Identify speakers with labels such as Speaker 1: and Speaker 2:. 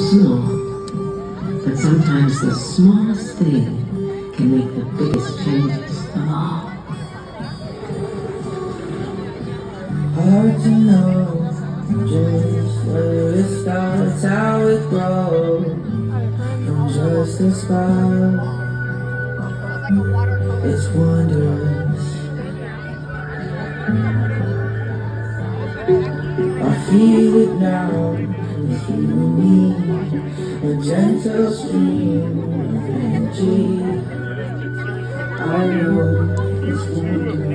Speaker 1: small, but sometimes the smallest thing can make the biggest changes of all.
Speaker 2: Hard to know just where it starts, how it grows, from just a spark. It's wondrous. I feel it now, it's you and me, a gentle stream of energy. I know it's wondrous.